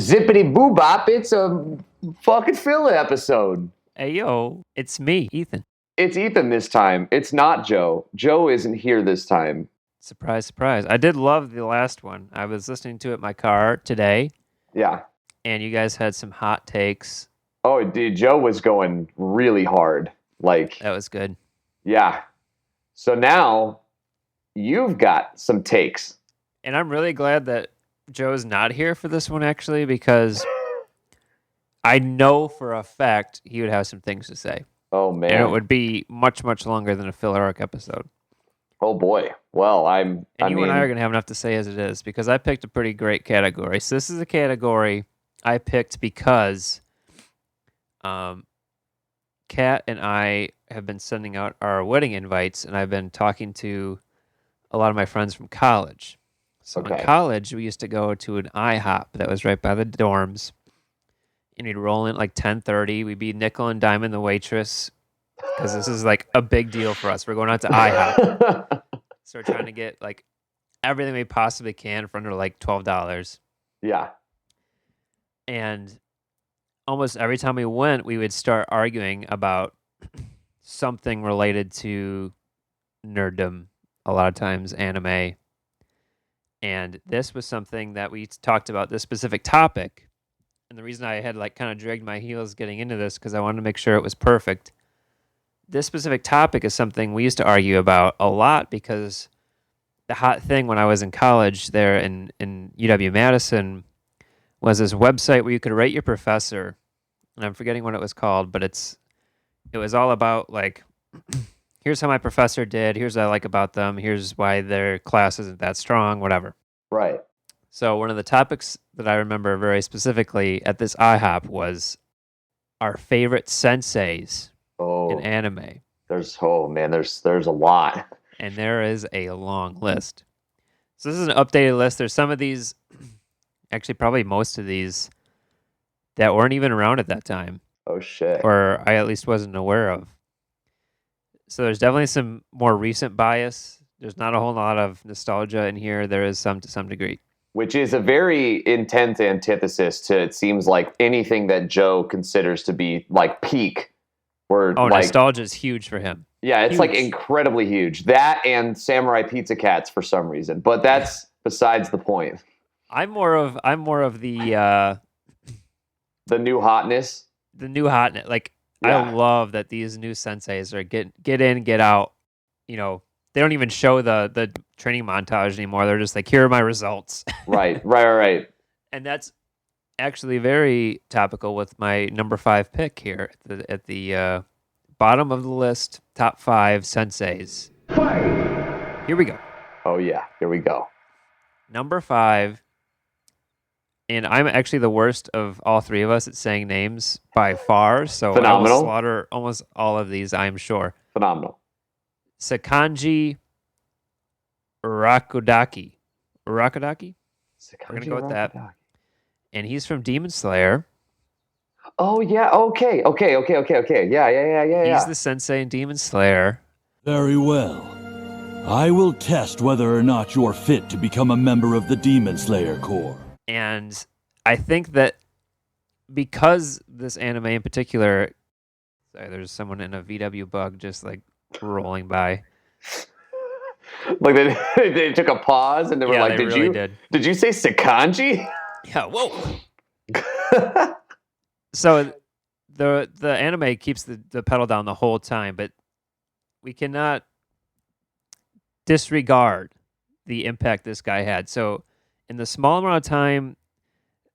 zippity boo bop, it's a fucking filler episode. Hey, yo, it's me, Ethan. It's Ethan this time. It's not Joe. Joe isn't here this time. Surprise, surprise. I did love the last one. I was listening to it in my car today. Yeah. And you guys had some hot takes. Oh, dude, Joe was going really hard. That was good. Yeah. So now you've got some takes. And I'm really glad that Joe's not here for this one, actually, because I know for a fact he would have some things to say. Oh, man. And it would be much, much longer than a filler arc episode. Oh, boy. Well, and I are going to have enough to say as it is, because I picked a pretty great category. So this is a category I picked because Kat and I have been sending out our wedding invites, and I've been talking to a lot of my friends from college. So in college, we used to go to an IHOP that was right by the dorms, and we'd roll in at like 10:30. We'd be nickel and diming the waitress, because this is like a big deal for us. We're going out to IHOP. So we're trying to get like everything we possibly can for under like $12. Yeah. And almost every time we went, we would start arguing about something related to nerddom, a lot of times anime. And this was something that we talked about, this specific topic. And the reason I had like kind of dragged my heels getting into this, because I wanted to make sure it was perfect. This specific topic is something we used to argue about a lot, because the hot thing when I was in college there in UW-Madison was this website where you could rate your professor. And I'm forgetting what it was called, but it was all about like, here's how my professor did, here's what I like about them, here's why their class isn't that strong, whatever. Right. So one of the topics that I remember very specifically at this IHOP was our favorite senseis in anime. There's a lot. And there is a long list. So this is an updated list. There's some of these, actually probably most of these, that weren't even around at that time. Oh, shit. Or I at least wasn't aware of. So there's definitely some more recent bias. There's not a whole lot of nostalgia in here. There is some to some degree. Which is a very intense antithesis to, it seems like, anything that Joe considers to be like peak. Nostalgia is huge for him. Yeah, it's huge. Like incredibly huge. That and Samurai Pizza Cats for some reason. But that's besides the point. I'm more of the new hotness. The new hotness. Like, yeah. I love that these new senseis are get in, get out. You know, they don't even show the training montage anymore. They're just like, here are my results. Right. And that's actually very topical with my number 5 pick here at the bottom of the list. Top 5 senseis. Here we go. Oh yeah, here we go. Number 5. And I'm actually the worst of all three of us at saying names by far. So phenomenal. I will slaughter almost all of these, I'm sure. Phenomenal. Sakanji Rakudaki. We're going to go with that. And he's from Demon Slayer. Oh, yeah. Okay. Yeah. He's the sensei in Demon Slayer. Very well. I will test whether or not you're fit to become a member of the Demon Slayer Corps. And I think that because this anime in particular... Sorry, there's someone in a VW bug just like rolling by. Like they took a pause and they were like, "Did you say Sakanji?" Yeah, whoa. So the anime keeps the pedal down the whole time, but we cannot disregard the impact this guy had. So in the small amount of time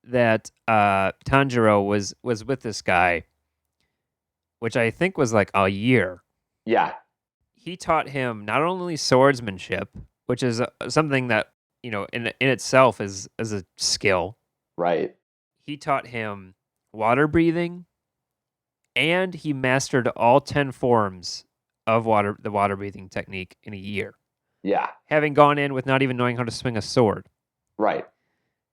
that Tanjiro was with this guy, which I think was like a year. Yeah. He taught him not only swordsmanship, which is something that, you know, in itself is a skill. Right. He taught him water breathing, and he mastered all 10 forms of the water breathing technique in a year. Yeah. Having gone in with not even knowing how to swing a sword. Right.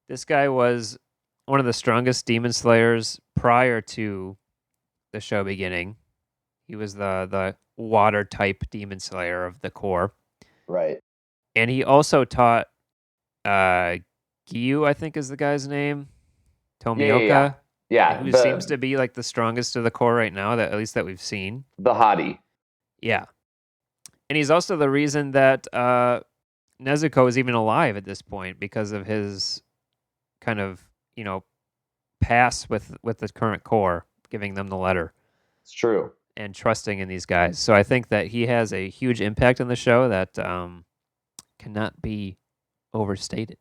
This guy was one of the strongest demon slayers prior to the show beginning. He was the water type demon slayer of the Corps. Right. And he also taught Gyu, I think is the guy's name. Tomioka, Yeah, who seems to be like the strongest of the core right now, that at least that we've seen. the hottie. Yeah. And he's also the reason that Nezuko is even alive at this point because of his kind of, pass with the current core, giving them the letter It's true. and trusting in these guys. So I think that he has a huge impact on the show that cannot be overstated.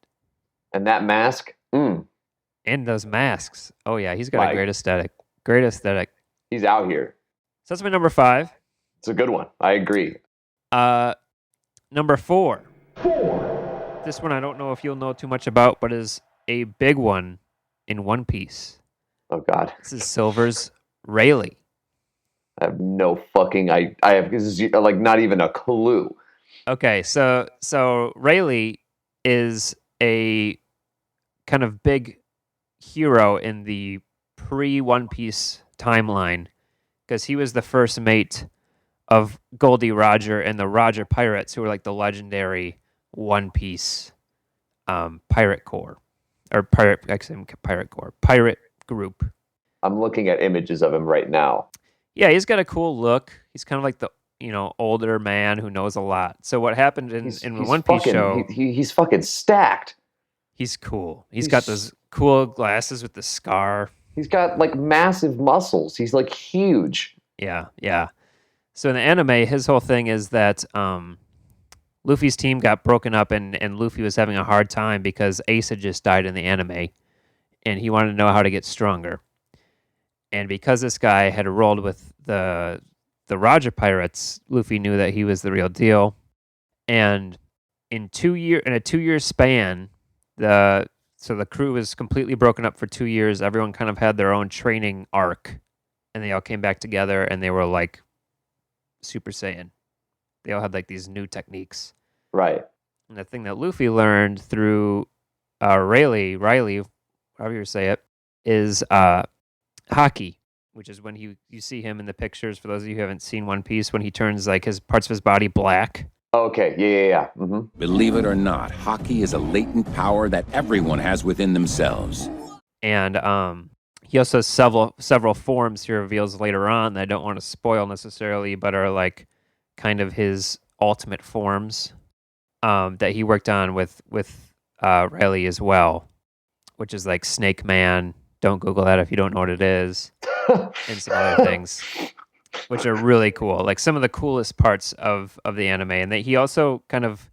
And that mask, And those masks. Oh, yeah, he's got a Like- great aesthetic. Great aesthetic. he's out here. So that's my number 5. It's a good one. I agree. Number 4. This one I don't know if you'll know too much about, but is a big one in One Piece. Oh God, This is Silver's Rayleigh. I have no fucking. I have this is like not even a clue. Okay, so Rayleigh is a kind of big hero in the pre-One Piece timeline because he was the first mate of Goldie Roger and the Roger Pirates, who were like the legendary One Piece pirate corps or pirate group. I'm looking at images of him right now. Yeah, he's got a cool look. He's kind of like the older man who knows a lot. So what happened in the One Piece show? He's fucking stacked. He's cool. He's got those cool glasses with the scar. He's got like massive muscles. He's like huge. Yeah, yeah. So in the anime, his whole thing is that Luffy's team got broken up and Luffy was having a hard time because Ace had just died in the anime and he wanted to know how to get stronger. And because this guy had rolled with the Roger Pirates, Luffy knew that he was the real deal. And in a 2-year span, the crew was completely broken up for 2 years. Everyone kind of had their own training arc, and they all came back together, and they were like Super Saiyan. They all had like these new techniques. Right. And the thing that Luffy learned through Riley, however you say it, is Haki, which is when you see him in the pictures. For those of you who haven't seen One Piece, when he turns like his parts of his body black. Okay. Yeah. Mm-hmm. Believe it or not, hockey is a latent power that everyone has within themselves. And he also has several forms he reveals later on that I don't want to spoil necessarily, but are like kind of his ultimate forms that he worked on with Riley as well, which is like Snake Man. Don't Google that if you don't know what it is, and some other things, which are really cool. Like some of the coolest parts of the anime. And that he also kind of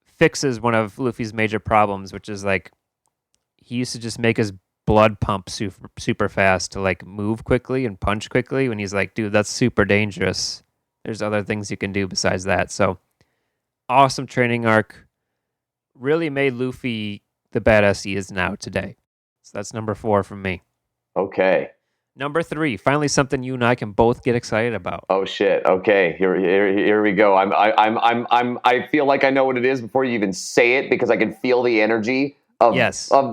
fixes one of Luffy's major problems, which is like he used to just make his blood pump super fast to like move quickly and punch quickly. When he's like, dude, that's super dangerous. There's other things you can do besides that. So awesome training arc. Really made Luffy the badass he is now today. So that's number 4 from me. Okay. Number 3, finally something you and I can both get excited about. Oh shit. Okay. Here we go. I feel like I know what it is before you even say it because I can feel the energy of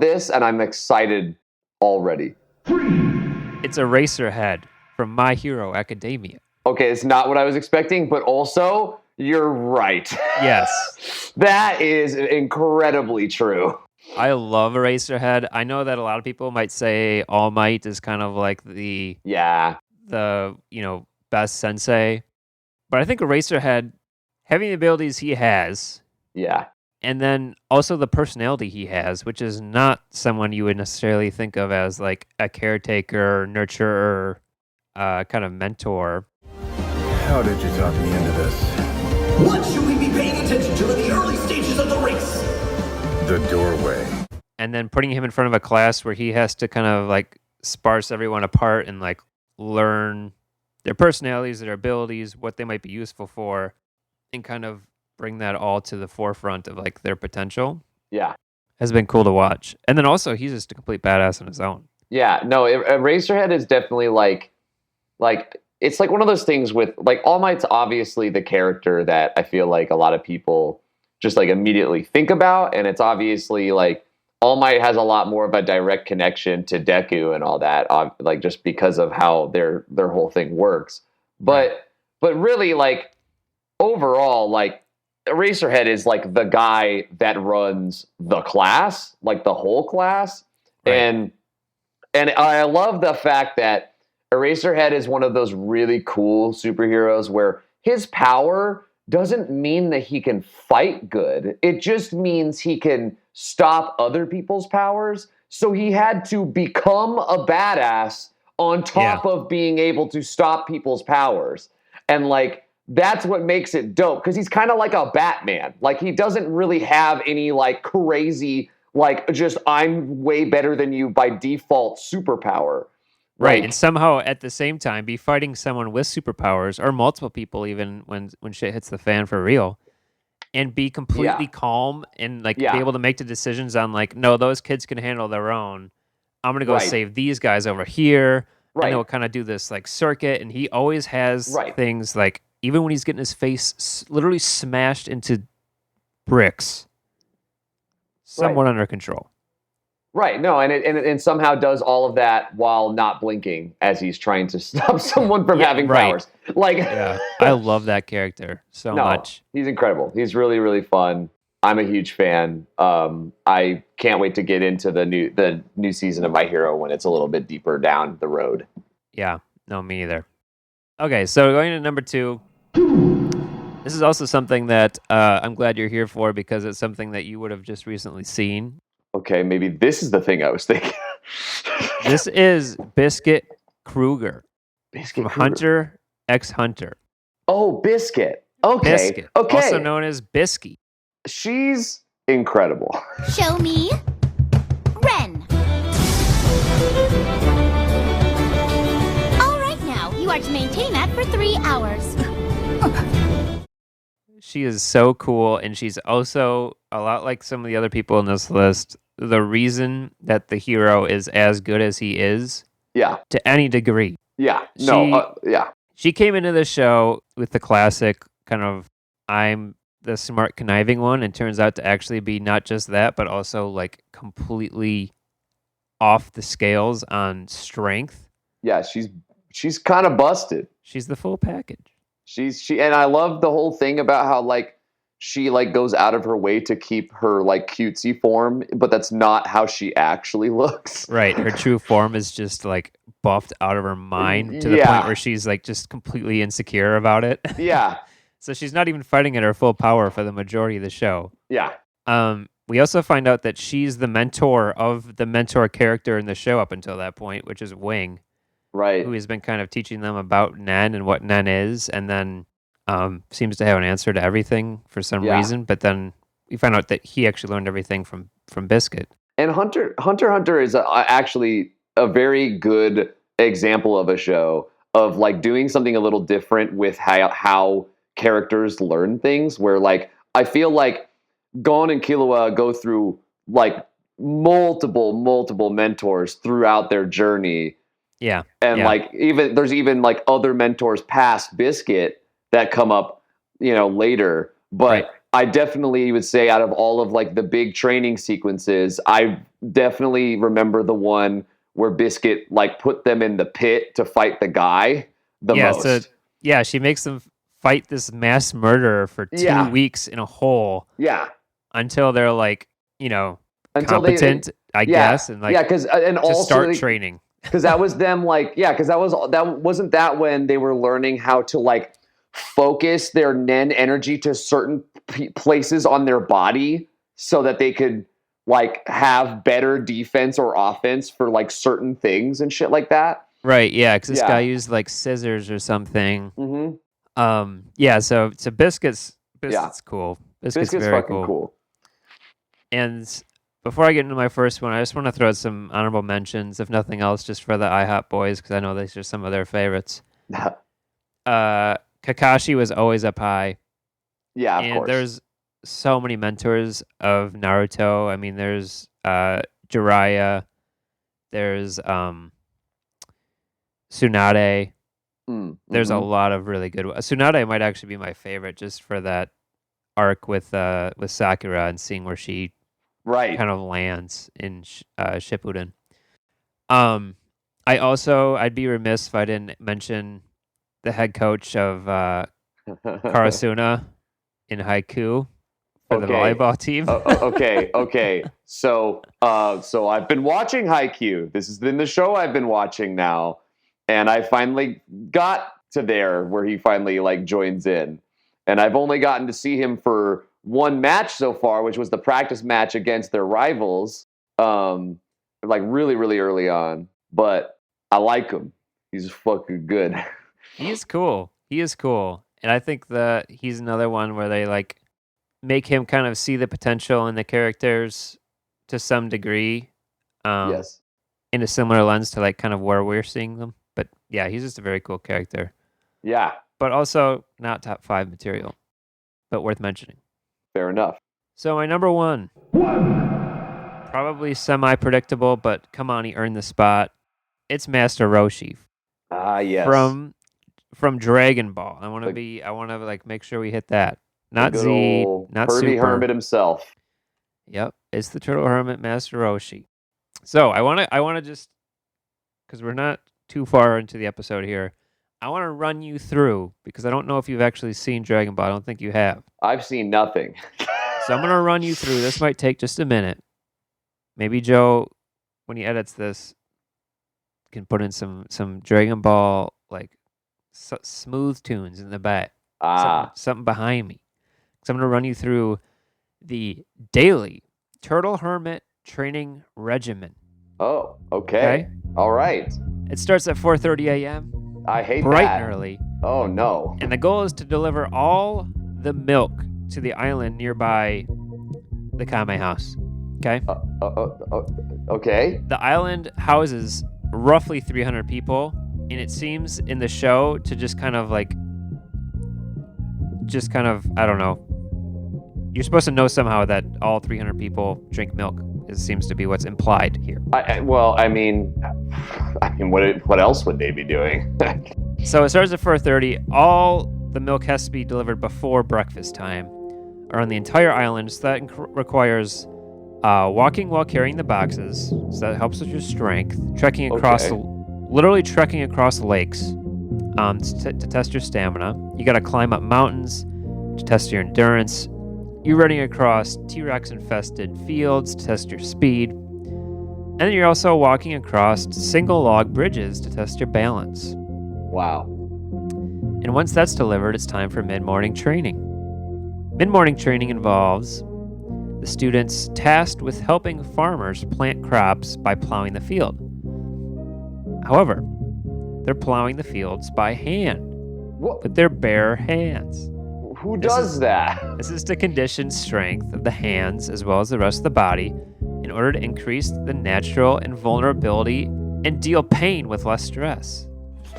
this, and I'm excited already. It's Eraserhead from My Hero Academia. Okay, it's not what I was expecting, but also you're right. Yes. That is incredibly true. I love Eraserhead. I know that a lot of people might say All Might is kind of like the best sensei. But I think Eraserhead, having the abilities he has, and then also the personality he has, which is not someone you would necessarily think of as like a caretaker, nurturer, kind of mentor. How did you talk me into this? What should we be paying attention to in the early stages of the race? The doorway. And then putting him in front of a class where he has to kind of like sparse everyone apart and like learn their personalities, their abilities, what they might be useful for, and kind of bring that all to the forefront of like their potential. Yeah. Has been cool to watch. And then also he's just a complete badass on his own. Yeah, no, Eraserhead is definitely like it's like one of those things with like All Might's obviously the character that I feel like a lot of people just like immediately think about, and it's obviously like All Might has a lot more of a direct connection to Deku and all that, like just because of how their whole thing works. But really, like overall, like Eraserhead is like the guy that runs the class, like the whole class, right. And And I love the fact that Eraserhead is one of those really cool superheroes where his power doesn't mean that he can fight good. It just means he can stop other people's powers. So he had to become a badass on top of being able to stop people's powers. And like, that's what makes it dope, because he's kind of like a Batman. Like, he doesn't really have any like crazy, like, just I'm way better than you by default superpower. Right, Like, and somehow at the same time be fighting someone with superpowers, or multiple people even when shit hits the fan for real, and be completely calm and like be able to make the decisions on like, no, those kids can handle their own. I'm gonna go save these guys over here, and then we'll kind of do this like circuit. And he always has things like, even when he's getting his face literally smashed into bricks, somewhat under control. Right. No, and somehow does all of that while not blinking as he's trying to stop someone from having powers. Like, I love that character so much. He's incredible. He's really, really fun. I'm a huge fan. I can't wait to get into the new season of My Hero when it's a little bit deeper down the road. Yeah. No, me either. Okay, so going to number 2. This is also something that I'm glad you're here for, because it's something that you would have just recently seen. Okay, maybe this is the thing I was thinking. This is Biscuit Kruger. Biscuit from Kruger. Hunter x Hunter. Oh, Biscuit. Okay. Biscuit, okay. also known as Bisky. She's incredible. Show me Ren. All right, now you are to maintain that for 3 hours. She is so cool, and she's also a lot like some of the other people in this list. The reason that the hero is as good as he is, to any degree. Yeah, no, She came into the show with the classic kind of, I'm the smart, conniving one, and turns out to actually be not just that, but also like completely off the scales on strength. Yeah, she's kind of busted. She's the full package. And I love the whole thing about how like she like goes out of her way to keep her like cutesy form, but that's not how she actually looks. Right. Her true form is just like buffed out of her mind to the point where she's like just completely insecure about it. Yeah. So she's not even fighting at her full power for the majority of the show. Yeah. We also find out that she's the mentor of the mentor character in the show up until that point, which is Wing. Right. Who has been kind of teaching them about Nen and what Nen is, and then seems to have an answer to everything for some reason. But then we find out that he actually learned everything from Biscuit. And Hunter is actually a very good example of a show of like doing something a little different with how characters learn things. Where like I feel like Gon and Killua go through like multiple mentors throughout their journey. Yeah. And like there's even like other mentors past Biscuit that come up, later. But I definitely would say out of all of like the big training sequences, I definitely remember the one where Biscuit like put them in the pit to fight the guy the most. So, she makes them fight this mass murderer for 2 weeks in a hole. Yeah. Until they're like, competent, I guess, and like also start training. Because that was them, like, because wasn't that when they were learning how to like focus their Nen energy to certain places on their body so that they could like have better defense or offense for like certain things and shit like that. Right. Yeah. Because this guy used like scissors or something. Mm-hmm. So Biscuit's cool. Biscuit's very fucking cool. And before I get into my first one, I just want to throw out some honorable mentions, if nothing else, just for the IHOP boys, because I know these are some of their favorites. Kakashi was always up high. Yeah, of course. There's so many mentors of Naruto. I mean, there's Jiraiya. There's Tsunade. There's a lot of really good ones. Tsunade might actually be my favorite, just for that arc with Sakura and seeing where she kind of lands in Shippuden. I'd be remiss if I didn't mention the head coach of Karasuna in Haiku, for the volleyball team. Okay. So I've been watching Haikyuu. This has been the show I've been watching now, and I finally got to there where he finally like joins in, and I've only gotten to see him for one match so far, which was the practice match against their rivals, like really, really early on. But I like him. He's fucking good. He is cool. And I think that he's another one where they like make him kind of see the potential in the characters to some degree. Yes. In a similar lens to like kind of where we're seeing them. But yeah, he's just a very cool character. Yeah. But also not top 5 material, but worth mentioning. Fair enough. So my number 1, probably semi-predictable, but come on, he earned the spot. It's Master Roshi. Yes. From Dragon Ball. I want to like make sure we hit that. Not the good Z, old not Herbie Super. Hermit himself. Yep, it's the Turtle Hermit Master Roshi. So I want to just, because we're not too far into the episode here, I want to run you through, because I don't know if you've actually seen Dragon Ball. I don't think you have. I've seen nothing. So I'm going to run you through. This might take just a minute. Maybe Joe, when he edits this, can put in some Dragon Ball like smooth tunes in the back. Something behind me. So I'm going to run you through the daily Turtle Hermit training regimen. Oh, okay. All right. It starts at 4:30 a.m. I hate bright that. and early. Oh, no. And the goal is to deliver all the milk to the island nearby the Kame house. Okay? Okay. The island houses roughly 300 people, and it seems in the show to just kind of, I don't know. You're supposed to know somehow that all 300 people drink milk. It seems to be what's implied here. I mean, what else would they be doing? So it starts at 4:30. All the milk has to be delivered before breakfast time around the entire island. So that requires walking while carrying the boxes. So that helps with your strength. Literally trekking across lakes to test your stamina. You got to climb up mountains to test your endurance. You're running across T-Rex infested fields to test your speed. And then you're also walking across single log bridges to test your balance. Wow. And once that's delivered, it's time for mid-morning training. Mid-morning training involves the students tasked with helping farmers plant crops by plowing the field. However, they're plowing the fields by hand with their bare hands. Who does that? This is to condition strength of the hands as well as the rest of the body in order to increase the natural invulnerability and deal pain with less stress.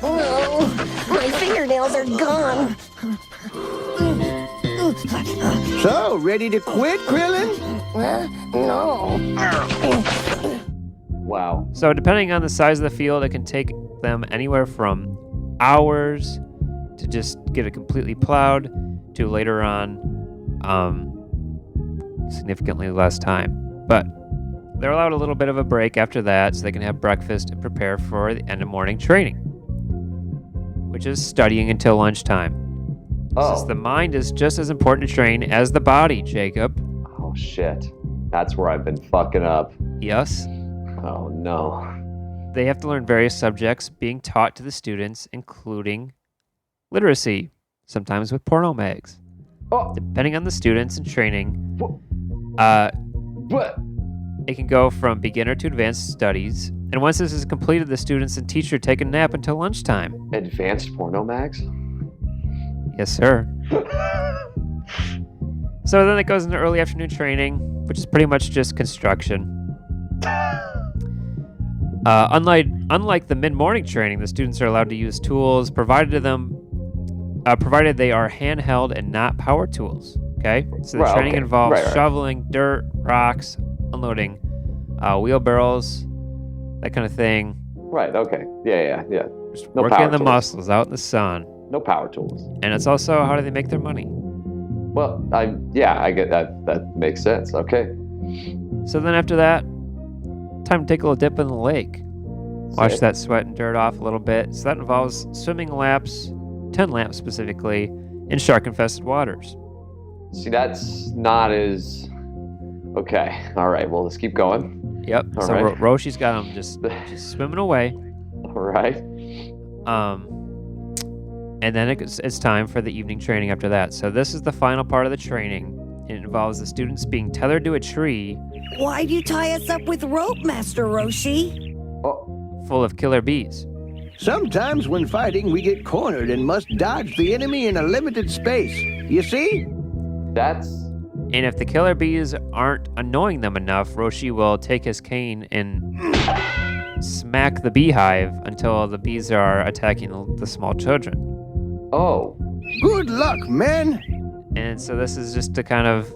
No, my fingernails are gone. So, ready to quit, Krillin? No. Wow. So depending on the size of the field, it can take them anywhere from hours to just get it completely plowed to later on significantly less time. But they're allowed a little bit of a break after that so they can have breakfast and prepare for the end of morning training, which is studying until lunchtime. Since the mind is just as important to train as the body, Jacob. Oh, shit. That's where I've been fucking up. Yes. Oh, no. They have to learn various subjects being taught to the students, including literacy, sometimes with porno mags. Depending on the students and training, it can go from beginner to advanced studies. And once this is completed, the students and teacher take a nap until lunchtime. Advanced porno mags? Yes, sir. So then it goes into early afternoon training, which is pretty much just construction. Unlike the mid-morning training, the students are allowed to use tools provided to them, provided they are handheld and not power tools. Okay, so the training involves shoveling dirt, rocks, unloading wheelbarrows, that kind of thing. Right. Okay. Yeah. Just No working power the tools. muscles out in the sun. No power tools. And it's also how do they make their money? Well, I get that. That makes sense. Okay. So then after that, time to take a little dip in the lake. Wash that sweat and dirt off a little bit. So that involves swimming laps, 10 laps specifically, in shark-infested waters. See, that's not as... Okay, all right, well, let's keep going. Yep. All so right. Roshi's got him just swimming away. All right. And then it's time for the evening training after that. So this is the final part of the training. It involves the students being tethered to a tree Why'd you tie us up with rope, Master Roshi? Oh, full of killer bees. Sometimes when fighting, we get cornered and must dodge the enemy in a limited space. You see? that's... And if the killer bees aren't annoying them enough, Roshi will take his cane and smack the beehive until the bees are attacking the small children. Oh. Good luck, men. And so this is just to kind of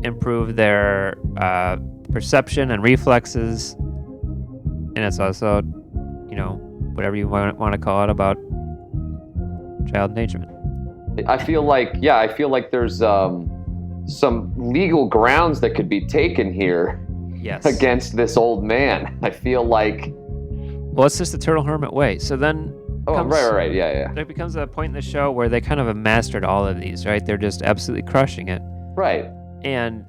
improve their perception and reflexes. And it's also, whatever you want to call it about child endangerment. I feel like there's some legal grounds that could be taken here Yes. against this old man. I feel like... Well, it's just the Turtle Hermit way. So then... Oh, right, yeah. There becomes a point in the show where they kind of have mastered all of these, right? They're just absolutely crushing it. Right. And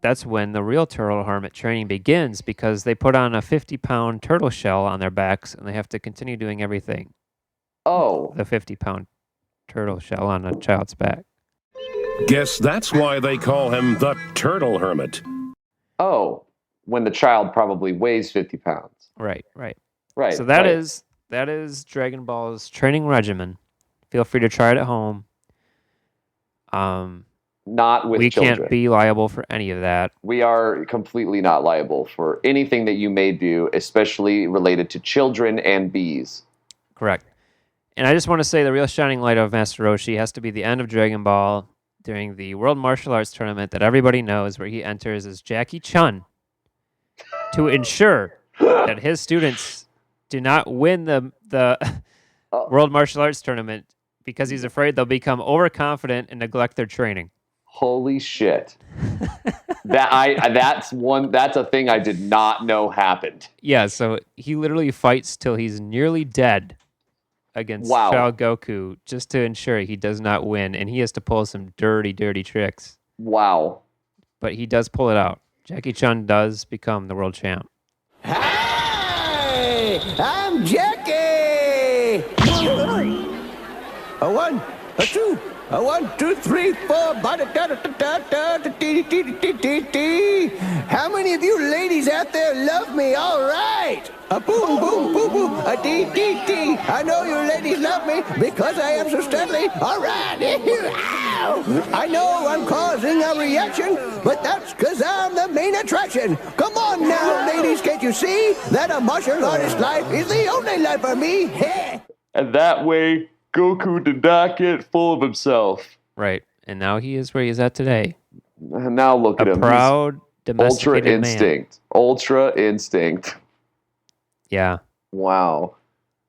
that's when the real Turtle Hermit training begins, because they put on a 50-pound turtle shell on their backs and they have to continue doing everything. Oh. The 50-pound turtle shell on a child's back. Guess that's why they call him the Turtle Hermit. Oh. When the child probably weighs 50 pounds. Right. Right. So that right. is Dragon Ball's training regimen. Feel free to try it at home. Not with we children. can't be liable for any of that. We are completely not liable for anything that you may do, especially related to children and bees. Correct. And I just want to say the real shining light of Master Roshi has to be the end of Dragon Ball during the World Martial Arts Tournament that everybody knows, where he enters as Jackie Chun to ensure that his students do not win the World Martial Arts Tournament because he's afraid they'll become overconfident and neglect their training. Holy shit. That's a thing I did not know happened. Yeah, so he literally fights till he's nearly dead against Child Goku just to ensure he does not win, and he has to pull some dirty, dirty tricks. Wow. But he does pull it out. Jackie Chun does become the world champ. Hey, I'm Jackie. A one, a two, a 1, 2, 3, 4. How many of you ladies out there love me? All right. A boom, boom, boom, boom. A dee, dee, dee. I know you ladies love me because I am so studly. All right. Ow. I know I'm causing a reaction, but that's because I'm the main attraction. Come on now, ladies. Can't you see that a martial artist life is the only life for me? And that way, Goku did not get full of himself. Right. And now he is where he is at today. Now look at him. A proud, domesticated man. Ultra instinct. Yeah. Wow.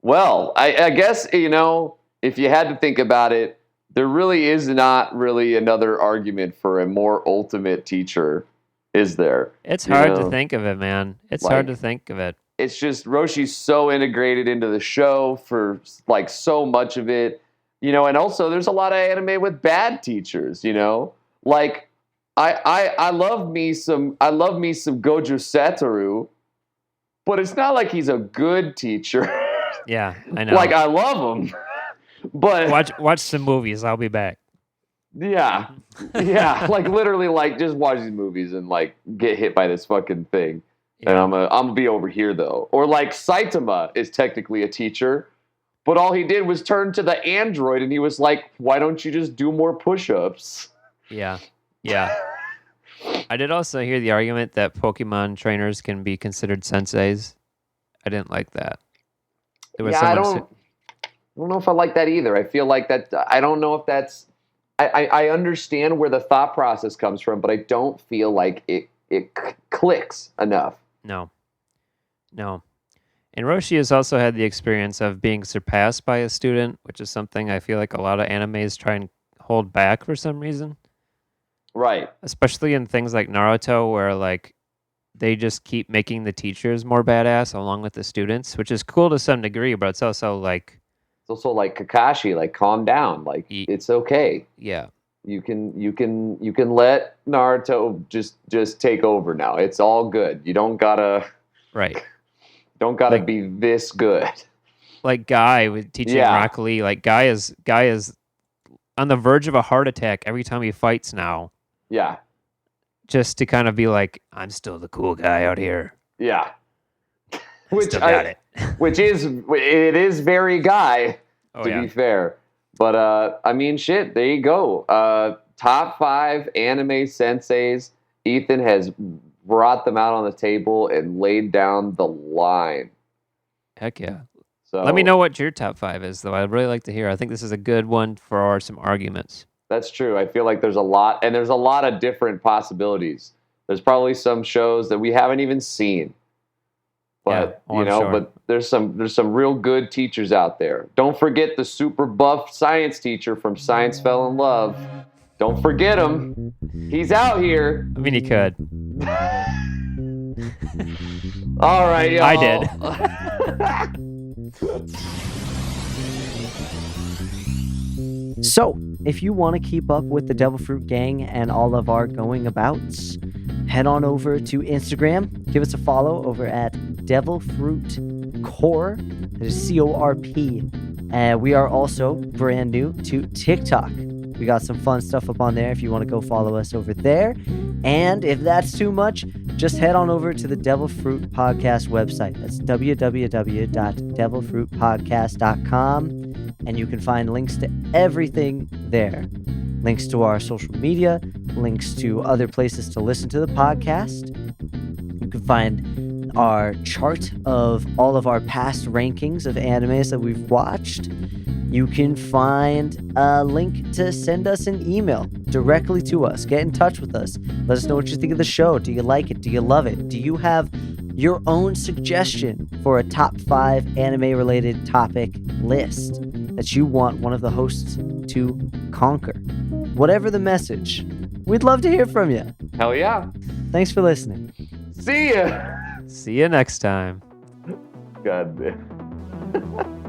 Well, I guess, if you had to think about it, there really is not really another argument for a more ultimate teacher, is there? It's hard to think of it, man. It's hard to think of it. It's just Roshi's so integrated into the show for so much of it, and also there's a lot of anime with bad teachers, like I love me some Gojo Satoru, but it's not like he's a good teacher. Yeah, I know. I love him, but watch some movies. I'll be back. Yeah, literally, just watch these movies and get hit by this fucking thing. And I'm gonna be over here though. Or Saitama is technically a teacher, but all he did was turn to the android and he was like, "Why don't you just do more push-ups?" Yeah. I did also hear the argument that Pokemon trainers can be considered senseis. I didn't like that. I don't know if I like that either. I feel like that. I don't know if that's. I understand where the thought process comes from, but I don't feel like it clicks enough. No. And Roshi has also had the experience of being surpassed by a student, which is something I feel like a lot of animes try and hold back for some reason. Right. Especially in things like Naruto, where they just keep making the teachers more badass along with the students, which is cool to some degree, but it's also It's also like Kakashi, calm down. It's okay. Yeah. You can let Naruto just take over now. It's all good. You don't gotta be this good. Like Guy with teaching Rock Lee. Like Guy is on the verge of a heart attack every time he fights now. Yeah. Just to kind of be like, I'm still the cool guy out here. Yeah. Which it is very Guy, to be fair. But I mean, shit, there you go. Top 5 anime senseis. Ethan has brought them out on the table and laid down the line. Heck yeah. So let me know what your top 5 is, though. I'd really like to hear. I think this is a good one for some arguments. That's true. I feel like there's a lot of different possibilities. There's probably some shows that we haven't even seen. But but there's some real good teachers out there. Don't forget the super buff science teacher from Science Fell in Love. Don't forget him. He's out here. I mean, he could. All right, y'all. I did. So, if you want to keep up with the Devilfruit Gang and all of our going abouts, head on over to Instagram. Give us a follow over at Devilfruit Core. That is CORP. And we are also brand new to TikTok. We got some fun stuff up on there if you want to go follow us over there. And if that's too much, just head on over to the Devilfruit Podcast website. That's www.devilfruitpodcast.com. And you can find links to everything there. Links to our social media, links to other places to listen to the podcast. You can find our chart of all of our past rankings of animes that we've watched. You can find a link to send us an email directly to us. Get in touch with us. Let us know what you think of the show. Do you like it? Do you love it? Do you have your own suggestion for a top 5 anime-related topic list that you want one of the hosts to conquer? Whatever the message, we'd love to hear from you. Hell yeah. Thanks for listening. See ya. See you next time. God damn.